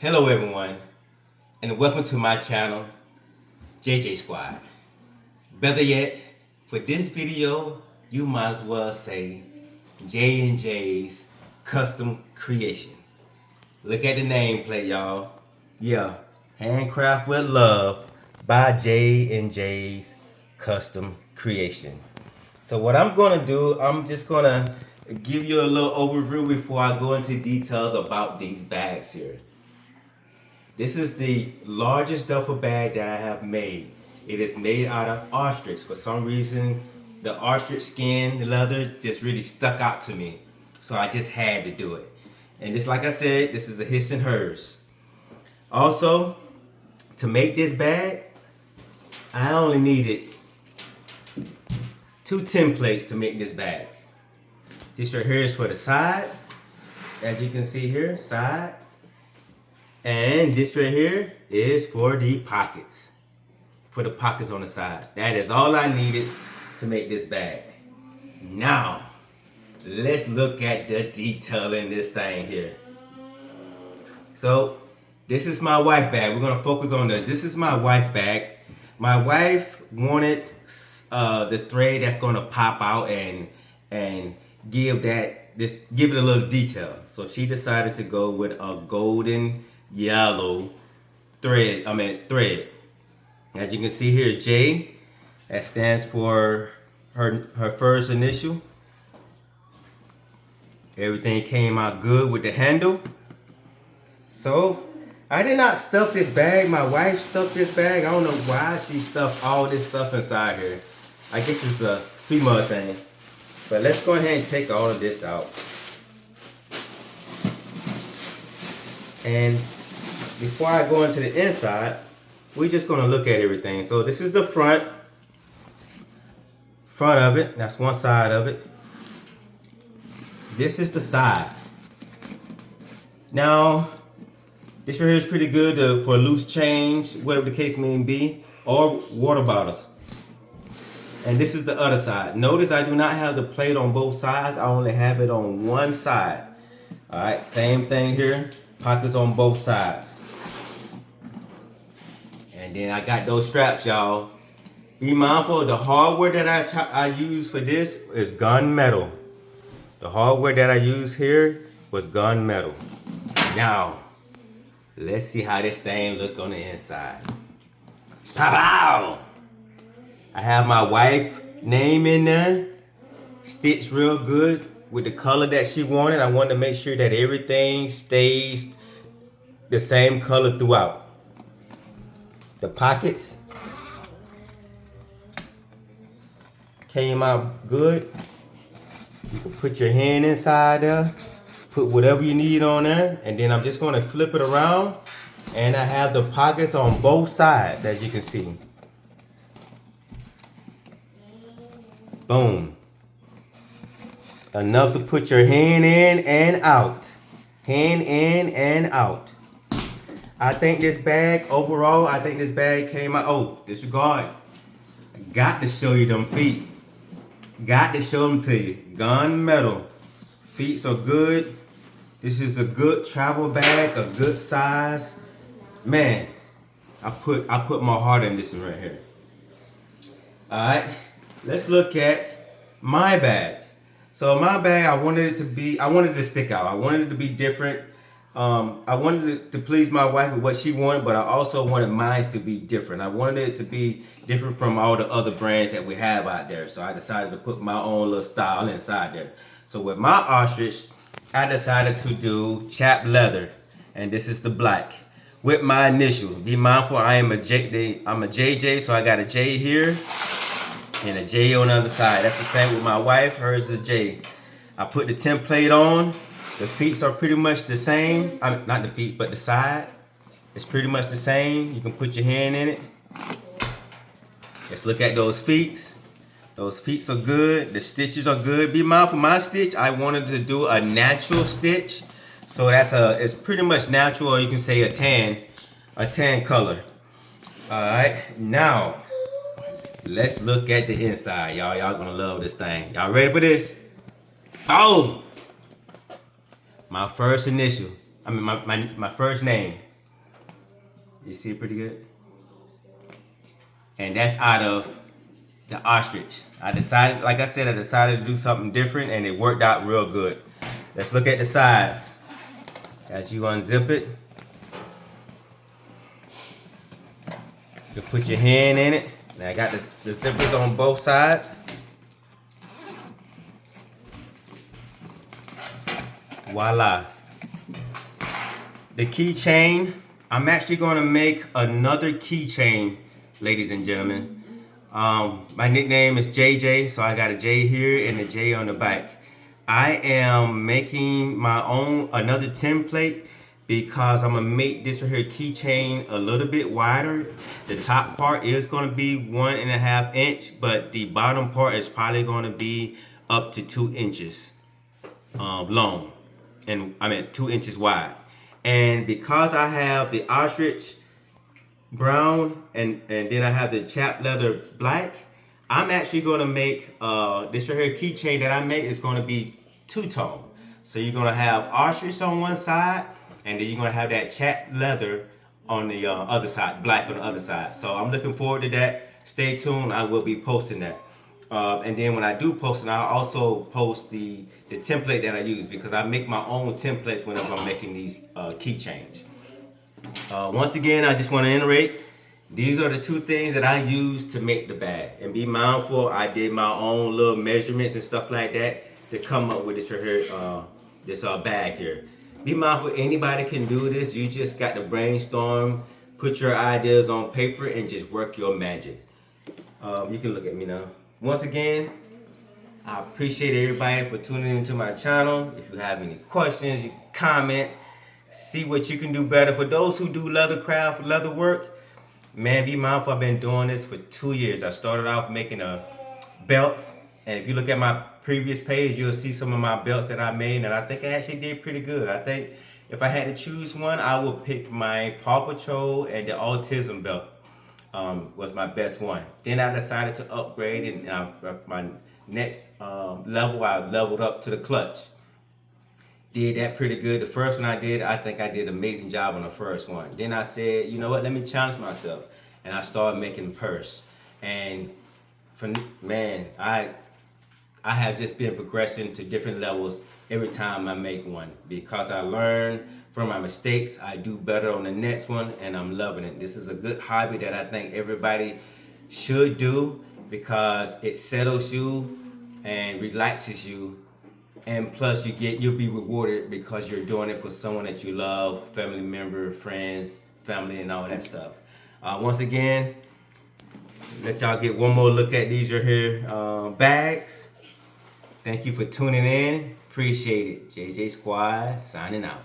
Hello everyone, and welcome to my channel, JJ Squad. Better yet, for this video, you might as well say J&J's Custom Creation. Look at the nameplate, y'all. Yeah, Handcraft with Love by J&J's Custom Creation. So what I'm gonna do, I'm just gonna give you a little overview before I go into details about these bags here. This is the largest duffel bag that I have made. It is made out of ostrich. For some reason, the ostrich skin, the leather, just really stuck out to me. So I just had to do it. And just like I said, this is a his and hers. Also, to make this bag, I only needed 2 templates to make this bag. This right here is for the side. As you can see here, side. And this right here is for the pockets. For the pockets on the side. That is all I needed to make this bag. Now, let's look at the detail in this thing here. So, this is my wife bag. We're gonna focus on this is my wife bag. My wife wanted the thread that's gonna pop out and give it a little detail. So she decided to go with a golden yellow thread. As you can see here, J, that stands for her first initial. Everything came out good with the handle. So I did not stuff this bag. My wife stuffed this bag. I don't know why she stuffed all this stuff inside here. I guess it's a female thing. But let's go ahead and take all of this out. And before I go into the inside, we're just gonna look at everything. So this is the front of it. That's one side of it. This is the side. Now, this right here is pretty good for loose change, whatever the case may be, or water bottles. And this is the other side. Notice I do not have the plate on both sides. I only have it on one side. All right, same thing here. Pockets on both sides. And then I got those straps, y'all. Be mindful, the hardware that I use for this is gunmetal. The hardware that I use here was gunmetal. Now, let's see how this thing look on the inside. Pow! I have my wife name in there, stitched real good with the color that she wanted. I wanted to make sure that everything stays the same color throughout. The pockets came out good. You can put your hand inside there, put whatever you need on there, and then I'm just going to flip it around, and I have the pockets on both sides, as you can see. Boom. Enough to put your hand in and out. Hand in and out. I think this bag, overall, came out. Oh, disregard. Got to show you them feet. Got to show them to you. Gunmetal. Feet are good. This is a good travel bag, a good size. Man, I put my heart in this one right here. Alright. Let's look at my bag. So my bag, I wanted it to stick out. I wanted it to be different. I wanted it to please my wife with what she wanted, but I also wanted mine to be different. I wanted it to be different from all the other brands that we have out there. So I decided to put my own little style inside there. So with my ostrich, I decided to do chapped leather. And this is the black. With my initial. Be mindful, I'm a JJ, so I got a J here. And a J on the other side. That's the same with my wife. Hers is a J. I put the template on. The feet are pretty much the same. Not the feet, but the side. It's pretty much the same. You can put your hand in it. Let's look at those feet. Those feet are good. The stitches are good. Be mindful, my stitch, I wanted to do a natural stitch. So it's pretty much natural, or you can say a tan color. All right, now let's look at the inside, y'all. Y'all gonna love this thing. Y'all ready for this? Oh, my first initial. My first name, You see it pretty good? And that's out of the ostrich. I decided, like I said, I decided to do something different and it worked out real good. Let's look at the sides. As you unzip it, you put your hand in it. Now I got the zippers on both sides. Voila. The keychain, I'm actually going to make another keychain, ladies and gentlemen. My nickname is JJ, so I got a J here and a J on the back. I am making my own another template because I'm gonna make this right here keychain a little bit wider. The top part is gonna be 1.5 inch, but the bottom part is probably gonna be up to 2 inches long, and I mean 2 inches wide. And because I have the ostrich brown and then I have the chapped leather black, I'm actually going to make this right here keychain that I make is going to be two-tone. So you're going to have ostrich on one side and then you're going to have that chapped leather on the other side, black on the other side. So I'm looking forward to that. Stay tuned, I will be posting that. And then when I do post it, I'll also post the template that I use because I make my own templates whenever I'm making these keychains. Once again, I just want to iterate. These are the two things that I use to make the bag. And be mindful, I did my own little measurements and stuff like that to come up with this right here, this bag here. Be mindful, anybody can do this. You just got to brainstorm, put your ideas on paper, and just work your magic. You can look at me now. Once again, I appreciate everybody for tuning into my channel. If you have any questions, comments, see what you can do better. For those who do leather craft, leather work, man, be mindful. I've been doing this for 2 years. I started off making belts, and if you look at my previous page, you'll see some of my belts that I made, and I think I actually did pretty good. I think if I had to choose one, I would pick my Paw Patrol and the Autism belt. Was my best one. Then I decided to upgrade, and my next level, I leveled up to the clutch. Did that pretty good. The first one I did, I think I did an amazing job on the first one. Then I said, you know what, let me challenge myself. And I started making the purse. And man, I have just been progressing to different levels every time I make one. Because I learn from my mistakes, I do better on the next one, and I'm loving it. This is a good hobby that I think everybody should do because it settles you and relaxes you. And plus you'll be rewarded because you're doing it for someone that you love, family member, friends, family, and all that stuff. Once again, let y'all get one more look at these right here bags. Thank you for tuning in. Appreciate it. JJ Squad signing out.